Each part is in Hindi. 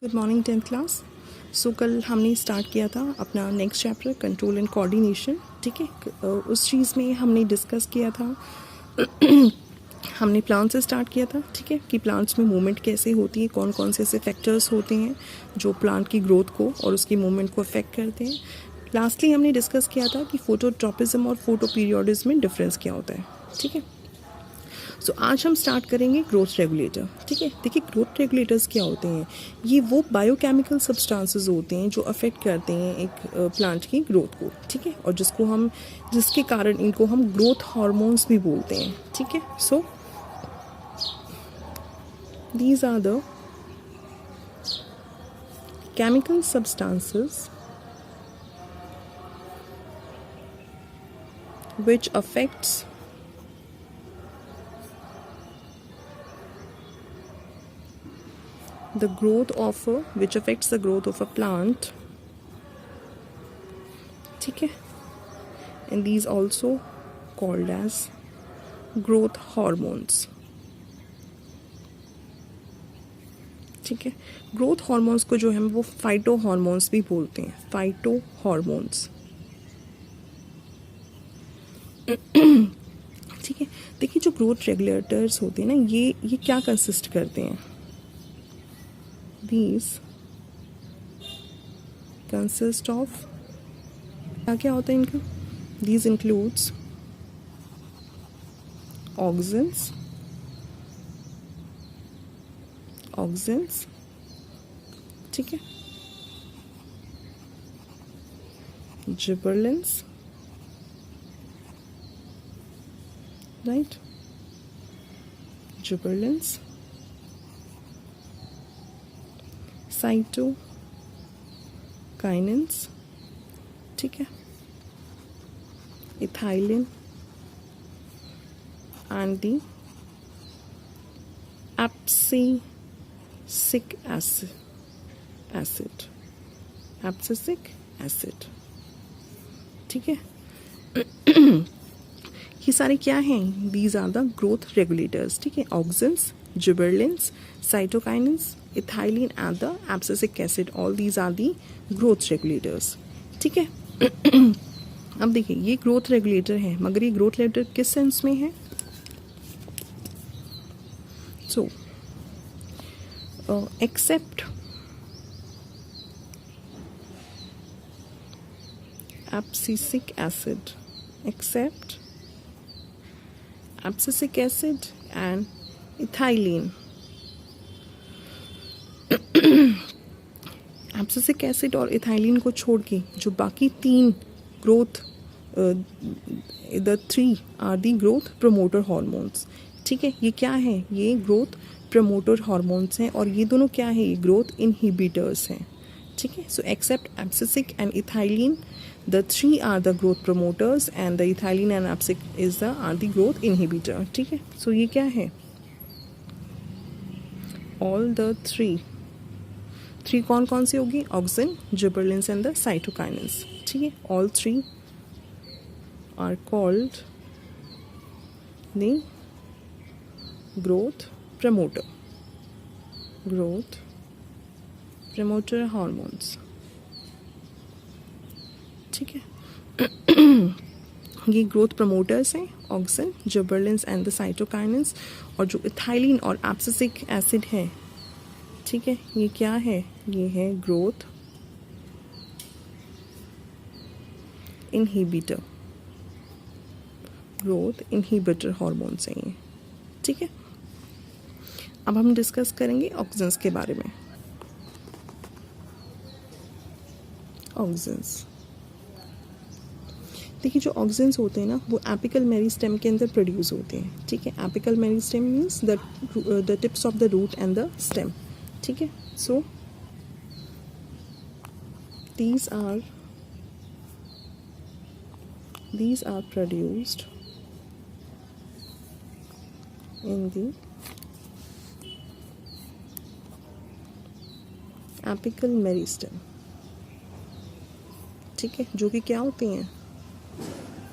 Good morning 10th class. सो कल हमने स्टार्ट किया था अपना next chapter control and coordination. ठीक है, उस चीज़ में हमने डिस्कस किया था हमने प्लांट से स्टार्ट किया था। ठीक है, कि प्लांट्स में मूवमेंट कैसे होती है, कौन कौन से ऐसे फैक्टर्स होते हैं जो प्लांट की ग्रोथ को और उसकी मूवमेंट को अफेक्ट करते हैं। लास्टली हमने डिस्कस किया था कि फोटोट्रॉपिज्म और फोटोपीरियोडिज्म में डिफरेंस क्या होता है। ठीक है, सो आज हम स्टार्ट करेंगे ग्रोथ रेगुलेटर। ठीक है, देखिए ग्रोथ रेगुलेटर्स क्या होते हैं। ये वो बायोकेमिकल सब्सटेंसेस होते हैं जो अफेक्ट करते हैं एक प्लांट की ग्रोथ को। ठीक है, और जिसके कारण इनको हम ग्रोथ हार्मोन्स भी बोलते हैं। ठीक है, so these are the chemical substances which affects the growth of a plant. ठीक है, and these also called as growth hormones. ठीक है, ग्रोथ हार्मोन्स को जो है वो फाइटो हार्मोन्स भी बोलते हैं, फाइटो हार्मोन्स। ठीक है, देखिए जो ग्रोथ रेगुलेटर्स होते हैं ना, ये क्या कंसिस्ट करते हैं। दीज कंसिस्ट ऑफ क्या क्या होता है इनका। दीज इंक्लूड्स ऑक्सिन्स, ठीक है, जिबरलिन्स, राइट, जिबरलिन्स, साइटोकाइनेंस, ठीक है, ethylene and the abscisic acid। ठीक है, ये सारे क्या हैं। These are the growth regulators. ठीक है, auxins, gibberellins, cytokinins, ethylene and the abscisic acid, all these are the growth regulators. ठीक है, अब देखिए ये ग्रोथ रेगुलेटर है, मगर ये ग्रोथ रेगुलेटर किस सेंस में है। So, except abscisic acid and ethylene। Abscisic acid और इथाइलिन को छोड़ के जो बाकी तीन growth the three are the growth promoter hormones. ठीक है, ये क्या है, ये ग्रोथ प्रमोटर हार्मोन्स हैं, और ये दोनों क्या है, ये ग्रोथ इनहिबिटर्स हैं। ठीक है, so except abscisic and ethylene the three are the growth promoters and the ethylene and abscisic is the are the growth inhibitor. ठीक है, सो ये क्या है, ऑल द थ्री कौन कौन सी होगी, auxin, gibberellins and the cytokinins. ठीक है, all three are called the growth promoter hormones। ठीक है, ये ग्रोथ प्रमोटर्स हैं, auxin, gibberellins and the cytokinins. और जो इथाइलिन और एब्सिसिक एसिड है, ठीक है, ये क्या है, ये है ग्रोथ इनहिबिटर हार्मोन्स हैं ये। ठीक है, अब हम डिस्कस करेंगे ऑक्सिन्स के बारे में। ऑक्सिन्स, देखिए जो ऑक्सिन्स होते हैं ना, वो एपिकल मेरिस्टेम के अंदर प्रोड्यूस होते हैं। ठीक है, apical meristem means the tips of the root and the stem. ठीक है, so these are produced in the apical meristem. ठीक है, जो कि क्या होती हैं,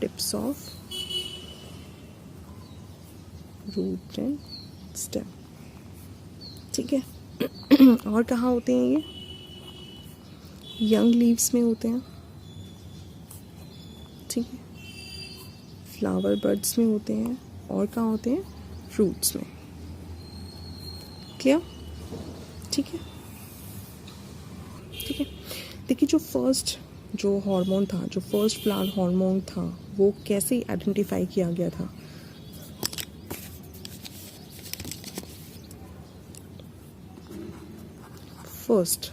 tips of root and stem. ठीक है, और कहाँ होते हैं ये? यंग लीव्स में होते हैं, ठीक है, फ्लावर बड्स में होते हैं, और कहाँ होते हैं? फ्रूट्स में। क्लियर? ठीक है, ठीक है। देखिए जो फर्स्ट जो हार्मोन था, जो फर्स्ट प्लांट हार्मोन था, वो कैसे आइडेंटिफाई किया गया था? फर्स्ट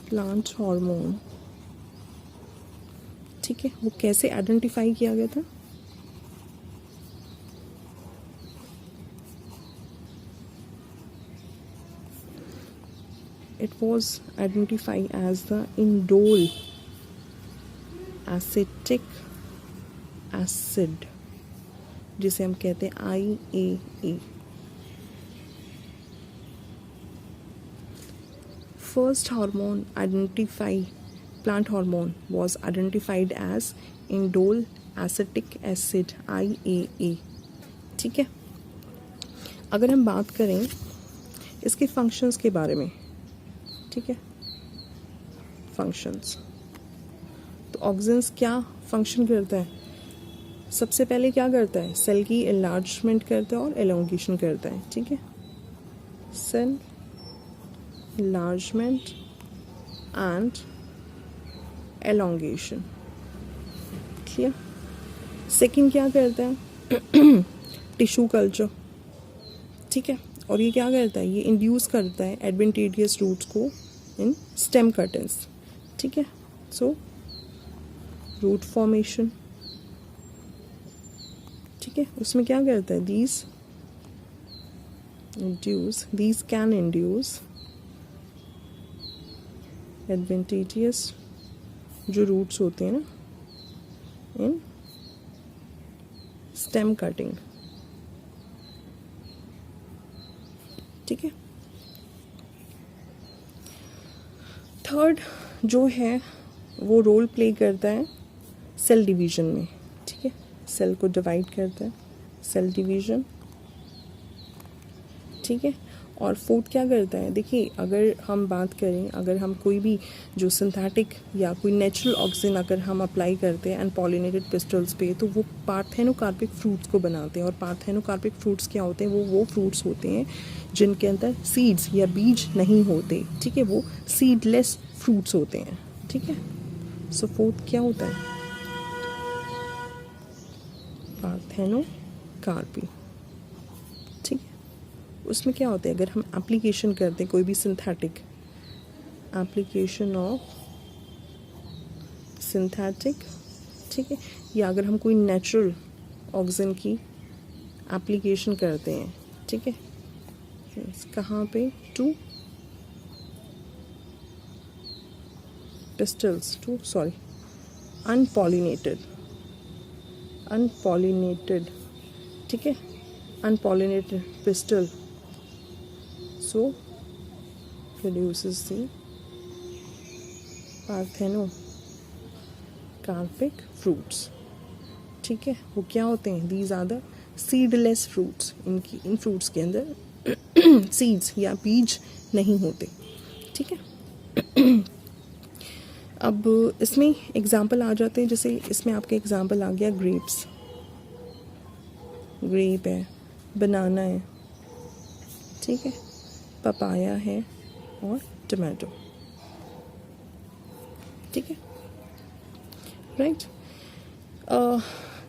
प्लांट हार्मोन, ठीक है, वो कैसे आइडेंटिफाई किया गया था? It was identified as the indole acetic acid, जिसे हम कहते हैं IAA। First hormone identified, plant hormone was identified as indole acetic acid IAA, ठीक है। अगर हम बात करें इसके फंक्शंस के बारे में, ठीक है, फंक्शंस, तो ऑक्सीजन्स क्या फंक्शन करता है? सबसे पहले क्या करता है? सेल की एनलार्जमेंट करता है और एलोंगेशन करता है, ठीक है, cell enlargement and elongation, clear. Second क्या करता है? टिश्यू कल्चर, ठीक है, और ये क्या करता है? ये इंड्यूस करता है एडवेंटेजियस रूट्स को इन स्टेम कटिंग्स, ठीक है, सो रूट फॉर्मेशन, ठीक है, उसमें क्या करता है? these can induce एडवेंटेजियस जो रूट्स होते हैं ना इन स्टेम कटिंग, ठीक है। थर्ड जो है वो रोल प्ले करता है सेल डिवीजन में, ठीक है, सेल को डिवाइड करता है, सेल डिवीजन, ठीक है। और फोर्थ क्या करता है? देखिए अगर हम बात करें, अगर हम कोई भी जो सिंथेटिक या कोई नेचुरल ऑक्सीजन अगर हम अप्लाई करते हैं एंड पॉलिनेटेड पिस्टल्स पे, तो वो पार्थेनोकार्पिक फ्रूट्स को बनाते हैं। और पार्थेनोकार्पिक फ्रूट्स क्या होते हैं? वो फ्रूट्स होते हैं जिनके अंदर सीड्स या बीज नहीं होते, ठीक है, वो सीडलेस फ्रूट्स होते हैं, ठीक है। सो फोर्थ क्या होता है? पार्थेनोकार्पी, ठीक है। उसमें क्या होता है? अगर हम एप्लीकेशन करते हैं कोई भी सिंथेटिक, एप्लीकेशन ऑफ सिंथेटिक, ठीक है, या अगर हम कोई नेचुरल ऑक्सीजन की एप्लीकेशन करते हैं, ठीक है, कहाँ पे? टू पिस्टल्स, अनपॉलिनेटेड, ठीक है, अनपॉलिनेटेड pistol, so produces the parthenocarpic fruits, ठीक है। वो क्या होते हैं? these are the seedless fruits, in fruits के अंदर सीड्स या बीज नहीं होते, ठीक है। अब इसमें एग्जाम्पल आ जाते हैं, जैसे इसमें आपका एग्जाम्पल आ गया ग्रेप्स, ग्रेप है, बनाना है, ठीक है, पपाया है और टमाटो, ठीक है, राइट।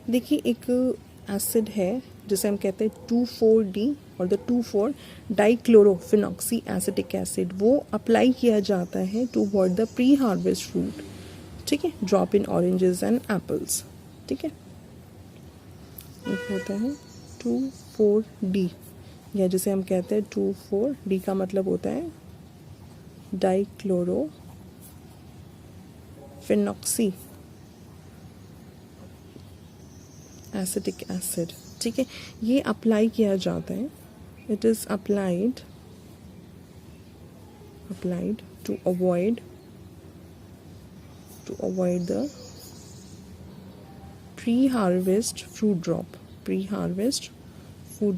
देखिए एक एसिड है जिसे हम कहते हैं 2,4-D और द 2,4 डाइक्लोरोफिनॉक्सी एसिटिक एसिड, वो अप्लाई किया जाता है to avoid the pre harvest fruit, ठीक है, drop in oranges and apples, ठीक है। एक होता है 2,4-D या जिसे हम कहते हैं 2,4-D का मतलब होता है डाइक्लोरोफिनॉक्सी एसिटिक एसिड, ठीक है। ये अप्लाई किया जाता है, it is applied to avoid the pre harvest food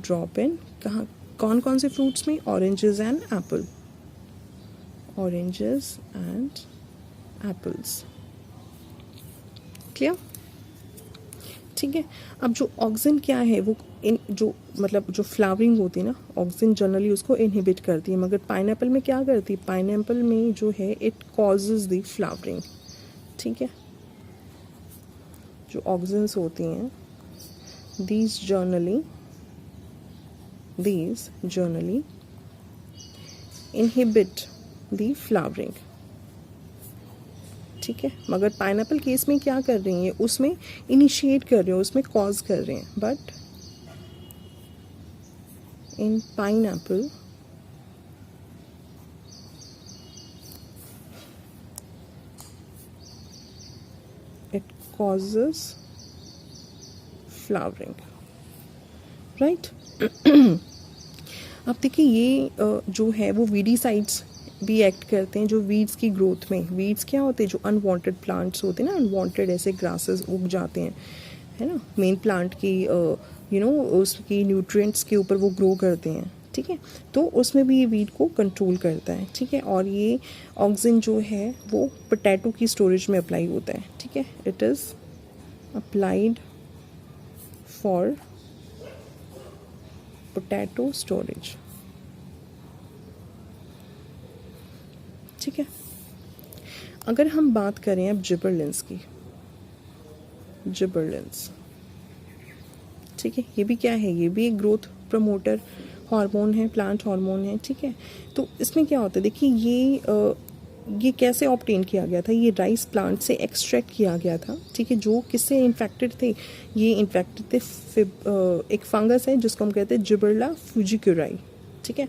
drop in कहाँ? कौन कौन से फ्रूट्स में? Oranges and apple, oranges and apples. Clear? ठीक है। अब जो ऑक्सिन क्या है, वो इन जो मतलब जो फ्लावरिंग होती है ना, ऑक्सिन जनरली उसको इनहिबिट करती है, मगर पाइनएप्पल में क्या करती है? पाइनएप्पल में जो है इट कॉजेज द फ्लावरिंग। ठीक है। जो ऑक्सिन्स होती हैं, these generally inhibit the flowering। ठीक है। मगर पाइनएप्पल केस में क्या कर रही हैं? उसमें इनिशिएट कर रहे हैं, उसमें कॉज कर रहे हैं। But in pineapple it causes flowering, right? अब देखिए ये जो है वो वीडीसाइड्स भी एक्ट करते हैं जो वीड्स की ग्रोथ में। वीड्स क्या होते हैं? जो अनवांटेड प्लांट्स होते हैं ना, अनवांटेड ऐसे ग्रासेस उग जाते हैं, है ना, मेन प्लांट की उसकी न्यूट्रिएंट्स के ऊपर वो ग्रो करते हैं। ठीक है। तो उसमें भी ये वीड को कंट्रोल करता है। ठीक है। और ये ऑक्सिन जो है वो पोटैटो की स्टोरेज में अप्लाई होता है। ठीक है। It is applied for potato storage. ठीक है। अगर हम बात करें अब जिबरलिंस की, जिबरलिंस, ठीक है, ये भी क्या है? ये भी एक ग्रोथ प्रमोटर हार्मोन है, प्लांट हार्मोन है। ठीक है। तो इसमें क्या होता है? देखिए ये कैसे ऑब्टेन किया गया था? ये राइस प्लांट से एक्सट्रैक्ट किया गया था। ठीक है। जो किससे इन्फेक्टेड थे? ये इन्फेक्टेड थे एक फंगस है जिसको हम कहते हैं जिबरला फ्यूजिक्यूराई। ठीक है।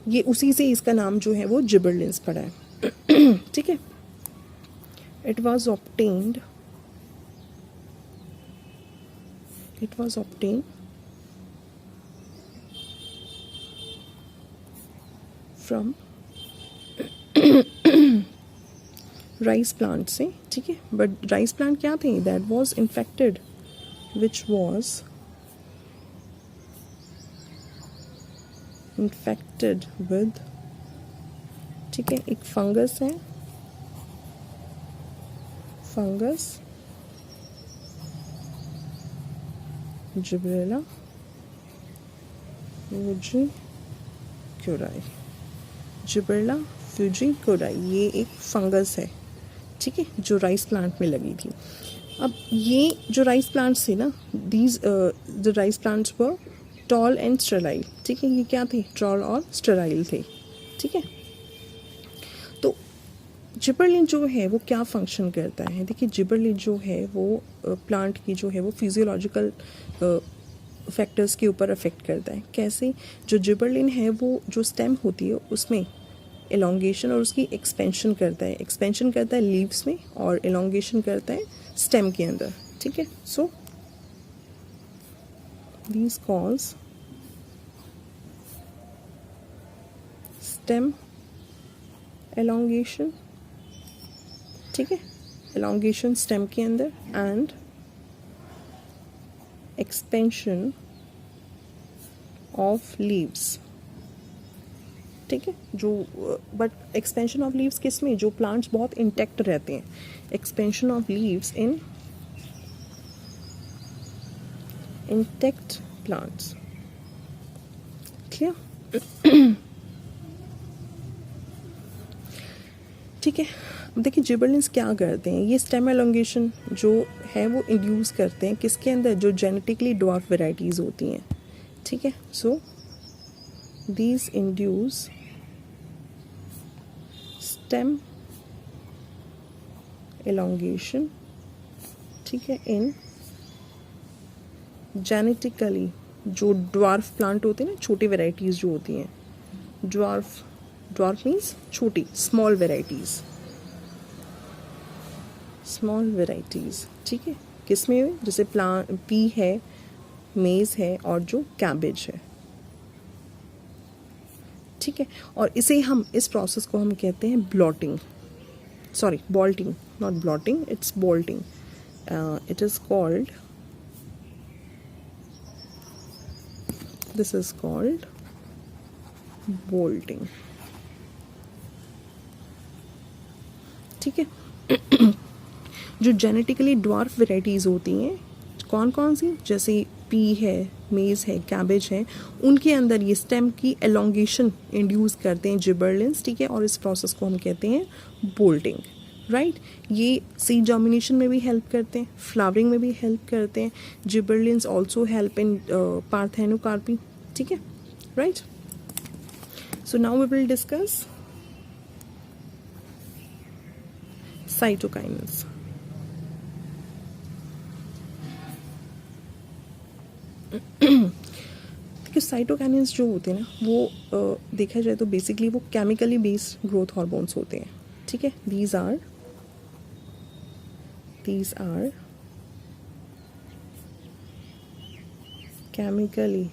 ये उसी से इसका नाम जो है वो जिबरलिंस पड़ा है। ठीक है। It was obtained from rice plant से। ठीक है। बट राइस प्लांट क्या थे? That was infected, which was infected with, ठीक है, एक फंगस है, फंगस जिब्रेला फ्यूजिक्यूराई। जिब्रेला फ्यूजिक्यूराई ये एक फंगस है। ठीक है। जो राइस प्लांट में लगी थी। अब ये जो राइस प्लांट्स थे ना, the rice plants were tall and sterile. ठीक है। ये क्या थे? टॉल और स्टेराइल थे। ठीक है। तो जिबरलिन जो है वो क्या फंक्शन करता है? देखिए जिबरलिन जो है वो प्लांट की जो है वो फिजियोलॉजिकल फैक्टर्स के ऊपर अफेक्ट करता है। कैसे? जो जिबरलिन है वो जो स्टेम होती है उसमें एलोंगेशन और उसकी एक्सपेंशन करता है। एक्सपेंशन करता है लीव्स में और एलोंगेशन करता है स्टेम के अंदर। ठीक है। So these cause stem elongation। ठीक है। elongation stem के अंदर and expansion of leaves। ठीक है। जो बट एक्सपेंशन ऑफ लीव्स किस में? जो प्लांट्स बहुत इंटैक्ट रहते हैं। Expansion of leaves in intact plants. Clear? ठीक है। अब देखिए जिबरलिन्स क्या करते हैं? ये स्टेम एलोंगेशन जो है वो इंड्यूस करते हैं किसके अंदर? जो जेनेटिकली ड्वार्फ वेराइटीज होती हैं। ठीक है। So these induce stem elongation. ठीक है। इन जेनेटिकली जो ड्वार्फ प्लांट होते हैं ना, छोटी वेराइटीज जो होती हैं, ड्वार्फ मीन्स छोटी, स्मॉल वेराइटीज। ठीक है। किसमें? जैसे पी है, मेज है और जो कैबेज है। ठीक है। और इस प्रोसेस को हम कहते हैं blotting, sorry बॉल्टिंग, not blotting, it's बॉल्टिंग। It is called, this is called bolting. ठीक है। जो जेनेटिकली ड्वार्फ वेराइटीज़ होती हैं कौन कौन सी, जैसे पी है, मेज़ है, कैबेज है, उनके अंदर ये स्टेम की एलोंगेशन इंड्यूस करते हैं जिबरलिंस। ठीक है, और इस प्रोसेस को हम कहते हैं बोल्टिंग। राइट, ये सीड जर्मिनेशन में भी हेल्प करते हैं, फ्लावरिंग में भी हेल्प करते हैं। Gibberellins also help in parthenocarpy. ठीक है, right. So now we will discuss cytokinins. देखिए साइटोकाइनेस जो होते हैं ना वो देखा जाए तो बेसिकली वो केमिकली बेस्ड ग्रोथ हार्मोन्स होते हैं। ठीक है, these are chemically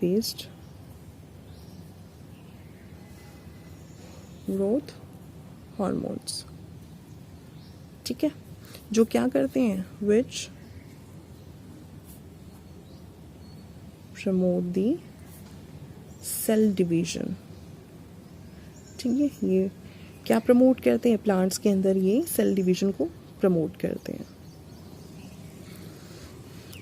based growth hormones। ठीक है, जो क्या करते हैं, which promote the cell division। ठीक है, ये क्या प्रमोट करते हैं, प्लांट्स के अंदर ये सेल डिवीजन को प्रमोट करते हैं।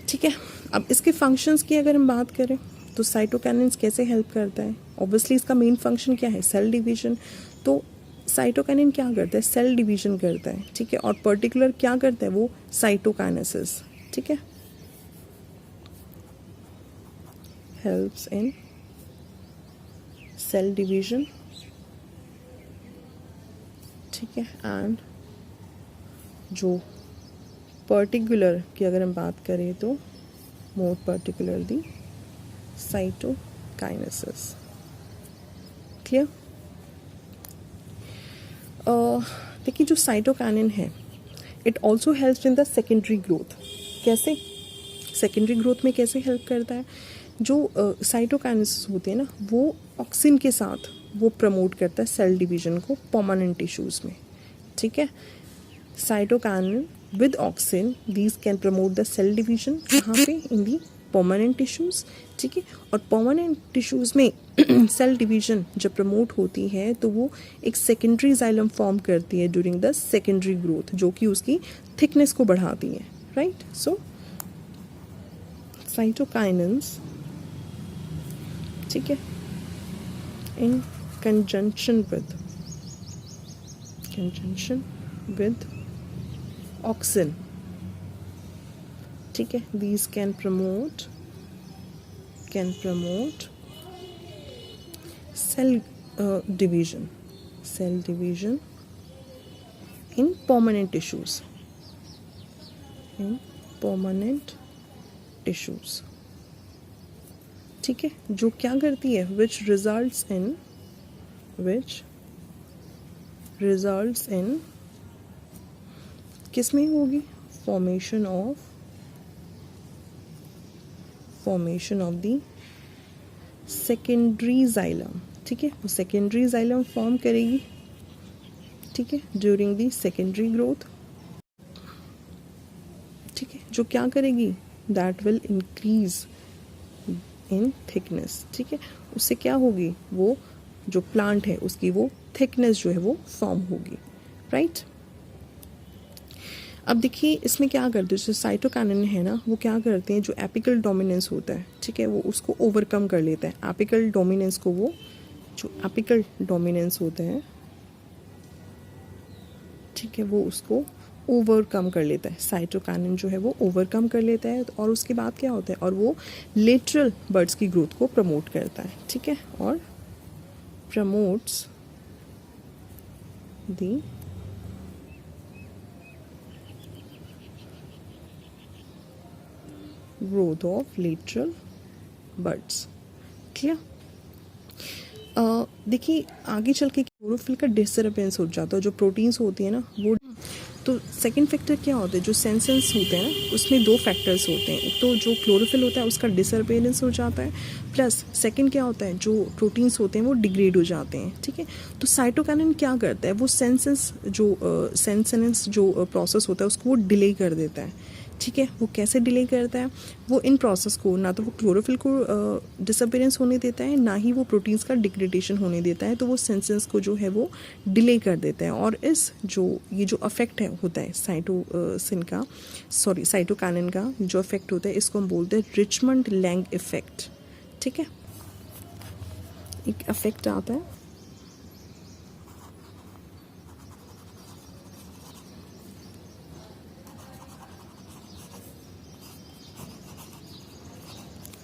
ठीक है, अब इसके फंक्शंस की अगर हम बात करें तो साइटोकाइनेंस कैसे हेल्प करता है। ऑब्वियसली इसका मेन फंक्शन क्या है, सेल डिवीजन। तो साइटोकाइनेन क्या करता है, सेल डिवीजन करता है। ठीक है, और पर्टिकुलर क्या करता है वो, साइटोकाइनेसिस। ठीक है, हेल्प्स इन सेल डिवीजन। ठीक है, एंड जो पर्टिकुलर की अगर हम बात करें तो मोर पर्टिकुलरली साइटोकाइनेसिस। क्लियर। देखिए जो साइटोकाइनिन है it also helps in the secondary growth. कैसे, सेकेंडरी ग्रोथ में कैसे हेल्प करता है, जो साइटोकाइनेसिस होते हैं ना वो ऑक्सिन के साथ वो प्रमोट करता है सेल डिवीजन को परमानेंट टिश्यूज़ में। ठीक है, cytokinin with auxin these can promote the cell division, कहाँ पे, इन दी परमानेंट टिश्यूज़। ठीक है, और परमानेंट टिश्यूज़ में सेल डिवीजन जब प्रमोट होती है तो वो एक सेकेंडरी जाइलम फॉर्म करती है ड्यूरिंग द सेकेंडरी ग्रोथ, जो कि उसकी थिकनेस को बढ़ाती है। राइट, सो साइटोकाइनेंस, ठीक है, इन conjunction with auxin। ठीक है, these can promote cell division in permanent tissues। ठीक है, जो क्या करती है, which results in किस में होगी, formation of the secondary xylem. ठीक है, वो सेकेंडरी जाइलम फॉर्म करेगी। ठीक है, ड्यूरिंग द सेकेंडरी ग्रोथ। ठीक है, जो क्या करेगी, that will increase in thickness. ठीक है, उससे क्या होगी, वो जो प्लांट है उसकी वो थिकनेस जो है वो फॉर्म होगी। राइट, अब देखिए इसमें क्या करते हैं, जो साइटोकाइनिन है ना वो क्या करते हैं, जो एपिकल डोमिनेंस होता है, ठीक है, वो उसको ओवरकम कर लेता है। एपिकल डोमिनेंस को वो, जो एपिकल डोमिनेंस होता है, ठीक है, वो उसको ओवरकम कर लेता है। साइटोकाइनिन जो है वो ओवरकम कर लेता है, और उसके बाद क्या होता है, और वो लेटरल बर्ड्स की ग्रोथ को प्रमोट करता है। ठीक है, और promotes the growth of lateral birds. Clear. देखिए आगे चल के क्लोरोफिल का डिसअपियरेंस हो जाता है, जो प्रोटीन्स होती है ना वो। तो सेकंड फैक्टर क्या होता है, जो सेंसेस होते हैं ना उसमें दो फैक्टर्स होते हैं। एक तो जो क्लोरोफिल होता है उसका डिसअपियरेंस हो जाता है, प्लस सेकंड क्या होता है, जो प्रोटीन्स होते हैं वो डिग्रेड हो जाते हैं। ठीक है, तो साइटोकाइनिन क्या करता है, वो सेंसेस जो प्रोसेस होता है उसको वो डिले कर देता है। ठीक है, वो कैसे डिले करता है, वो इन प्रोसेस को ना तो वो क्लोरोफिल को डिसअपियरेंस होने देता है, ना ही वो प्रोटीन्स का डिग्रेडेशन होने देता है, तो वो सेंसेस को जो है वो डिले कर देता है। और इस जो ये जो अफेक्ट है होता है साइटोकाइनिन का जो अफेक्ट होता है, इसको हम बोलते हैं रिचमंड लैंग इफेक्ट। ठीक है, एक अफेक्ट आता है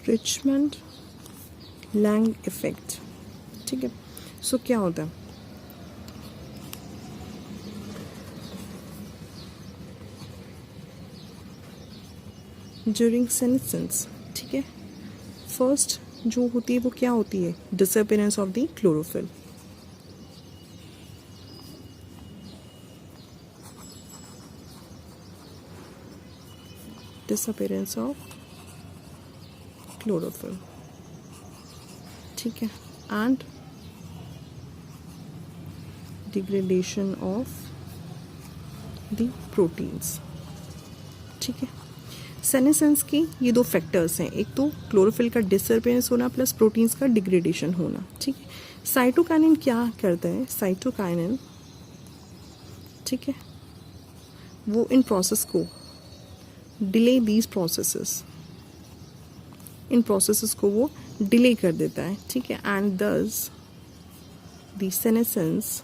रिचमंड लैंग इफेक्ट। ठीक है, सो क्या होता है, ड्यूरिंग सेनेसेंस, ठीक है, फर्स्ट जो होती है वो क्या होती है, disappearance of the chlorophyll. Disappearance of chlorophyll, ठीक है, and degradation of the proteins. ठीक है, सेनेसेंस की ये दो फैक्टर्स हैं, एक तो क्लोरोफिल का डिसअपियरेंस होना प्लस प्रोटीन्स का डिग्रेडेशन होना। ठीक है, साइटोकाइनिन क्या करता है, साइटोकाइनिन, ठीक है, वो इन प्रोसेस को delay these processes, in processes को वो डिले कर देता है। ठीक है, एंड दस the senescence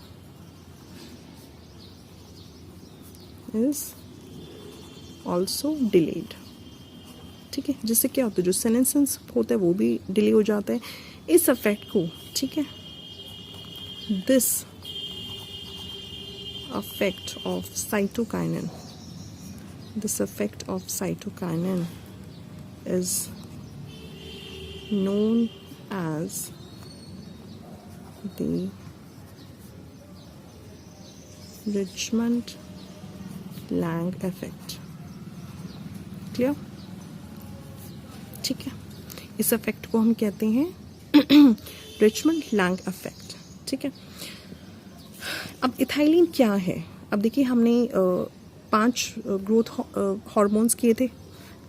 is also delayed. ठीक है, जिससे क्या होता है, जो सेनेसेंस होता है वो भी डिले हो जाता है। इस अफेक्ट को, ठीक है, this affect of cytokinin, this affect of cytokinin is known as the Richmond-Lang effect। Clear? ठीक है, इस अफेक्ट को हम कहते हैं रिचमंड-लैंग इफेक्ट। ठीक है, अब इथाइलिन क्या है, अब देखिए हमने 5 ग्रोथ हार्मोन्स किए थे।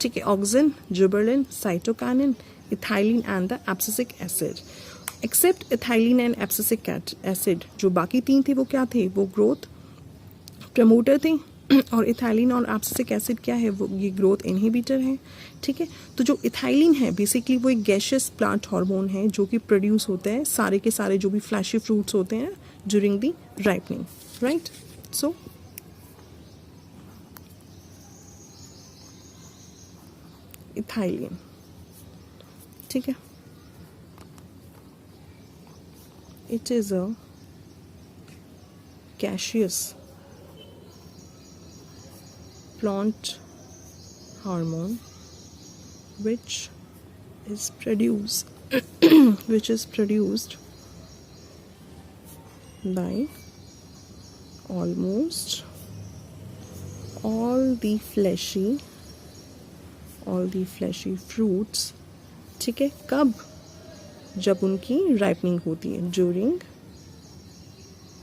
ठीक है, auxin, gibberellin, cytokinin, ethylene and the abscisic acid. Except ethylene and abscisic acid, जो बाकी 3 थे वो क्या थे, वो ग्रोथ प्रमोटर थे, और इथाइलिन और एब्सिसिक एसिड क्या है, वो ये ग्रोथ इनहिबिटर है। ठीक है, तो जो इथाइलिन है बेसिकली वो एक गैशियस प्लांट हार्मोन है जो कि प्रोड्यूस होता है सारे के सारे जो भी फ्लैशी फ्रूट्स होते हैं during the ripening, right. So ethylene, ठीक है, it is a gaseous plant hormone which is produced by almost all the fleshy fruits। ठीक है, कब, जब उनकी राइपनिंग होती है, ड्यूरिंग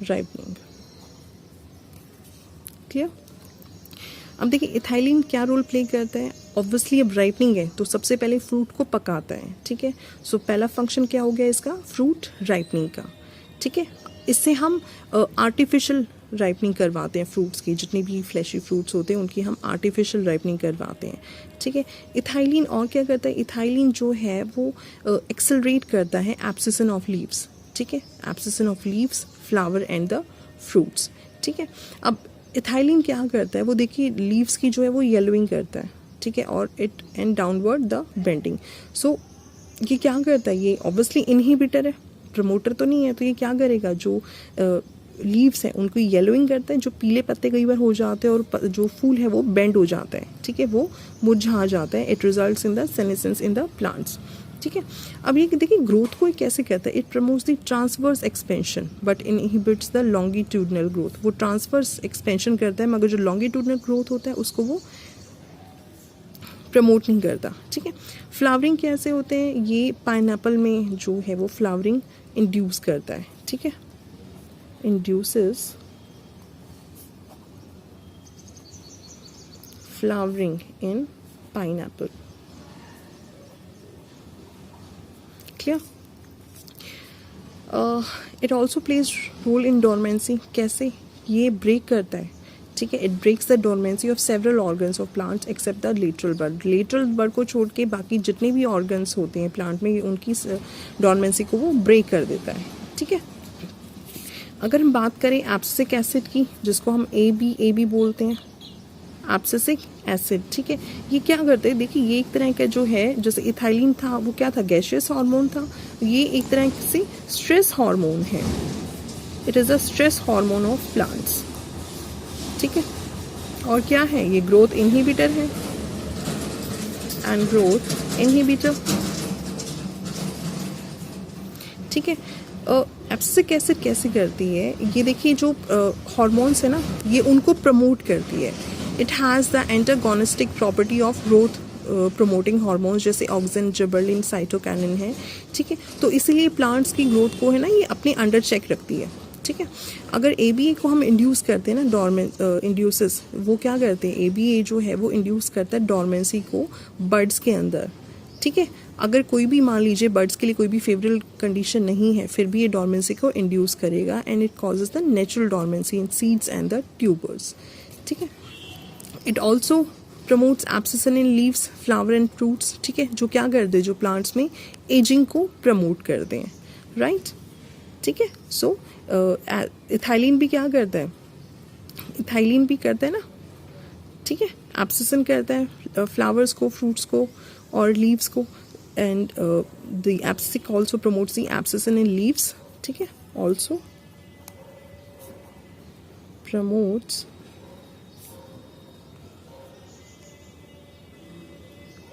राइपनिंग। क्लियर? अब देखिए इथाइलिन क्या रोल प्ले करता है, ऑब्वियसली अब राइपनिंग है तो सबसे पहले फ्रूट को पकाता है। ठीक है, सो पहला फंक्शन क्या हो गया इसका, फ्रूट राइपनिंग का। ठीक है, इससे हम आर्टिफिशियल राइपनिंग करवाते हैं फ्रूट्स की, जितने भी फ्लैशी फ्रूट्स होते हैं उनकी हम आर्टिफिशियल राइपनिंग करवाते हैं। ठीक है, इथाइलिन और क्या करता है, इथाइलिन जो है वो एक्सेलरेट करता है एब्सिसन ऑफ लीव्स। ठीक है, abscission of leaves, flower and the fruits. ठीक है, अब इथाइलिन क्या करता है, वो देखिए लीव्स की जो है वो येलोइंग करता है। ठीक है, और it and downward the bending. So ये क्या करता है, ये ऑब्वियसली इनहिबिटर है, प्रमोटर तो नहीं है, तो ये क्या करेगा, जो लीव्स हैं उनको येलोइंग करता है, जो पीले पत्ते कई बार हो जाते हैं और जो फूल है वो बेंड हो जाता है। ठीक है, वो मुरझा जाता है। It results in the senescence in the plants. ठीक है, अब ये देखिए ग्रोथ को कैसे कहता है, it promotes the transverse expansion but inhibits the longitudinal growth. वो ट्रांसवर्स एक्सपेंशन करता है मगर जो लॉन्गिट्यूडनल ग्रोथ होता है उसको वो प्रमोट नहीं करता। ठीक है, फ्लावरिंग कैसे होते हैं, ये पाइनएप्पल में जो है वो फ्लावरिंग इंड्यूस करता है। ठीक है, induces flowering in pineapple. Clear? It also plays role in dormancy. कैसे? ये ब्रेक करता है, ठीक है. It breaks the dormancy of several organs of plants except the lateral bud. Lateral bud को छोड़ के बाकी जितने भी ऑर्गन्स होते हैं प्लांट में, उनकी डोरमेंसी को वो ब्रेक कर देता है, ठीक है. अगर हम बात करें एब्सिसिक एसिड की, जिसको हम ए बी बोलते हैं, एब्सिसिक एसिड, ठीक है. ये क्या करते हैं, देखिए ये एक तरह का जो है, जैसे इथाइलिन था वो क्या था, गैसियस हार्मोन था. ये एक तरह से स्ट्रेस हार्मोन है. It is a stress hormone of plants, ठीक है. और क्या है, ये ग्रोथ इनहिबिटर है, एंड ग्रोथ इनहिबिटर, ठीक है. एब्सिसिक एसिड कैसे करती है, ये देखिए जो हार्मोन्स है ना, ये उनको प्रमोट करती है. It has the antagonistic property of growth promoting hormones, जैसे ऑक्सिन, जिबरलिन, साइटोकाइनिन है, ठीक है. तो इसीलिए प्लांट्स की ग्रोथ को है ना, ये अपने अंडर चेक रखती है, ठीक है. अगर ABA को हम इंड्यूस करते हैं ना, इंड्यूसेस, वो क्या करते हैं, ABA जो है वो इंड्यूस करता है डॉर्मेंसी को बर्ड्स के अंदर, ठीक है. अगर कोई भी मान लीजिए बर्ड्स के लिए कोई भी फेवरेबल कंडीशन नहीं है, फिर भी ये डॉर्मेंसी को इंड्यूस करेगा, and it causes the natural dormancy in seeds and the tubers, ठीक है. It also promotes abscission in leaves, flower and fruits, ठीक है. जो क्या करते हैं, जो प्लांट्स में एजिंग को प्रमोट करते हैं, राइट, ठीक है. सो इथाइलिन भी क्या करता है, इथाइलिन भी करता है ना, ठीक है. एब्सिसन करता है फ्लावर्स को, फ्रूट्स को और लीव्स को, and the abscisic also promotes the abscission in leaves, ठीक है. Also promotes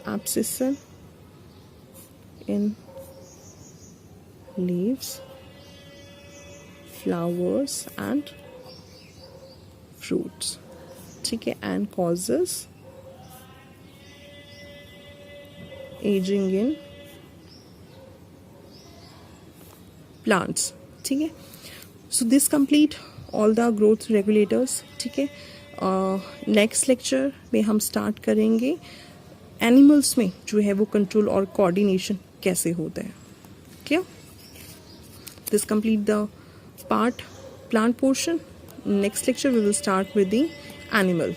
abscission in leaves, flowers and fruits, ठीक है. and causes aging in plants, ठीक है. so this complete all the growth regulators, ठीक है. नेक्स्ट लेक्चर में हम स्टार्ट करेंगे एनिमल्स में जो है वो कंट्रोल और कोऑर्डिनेशन कैसे होता है. क्या this complete the part plant portion. Next lecture we will start with the animal.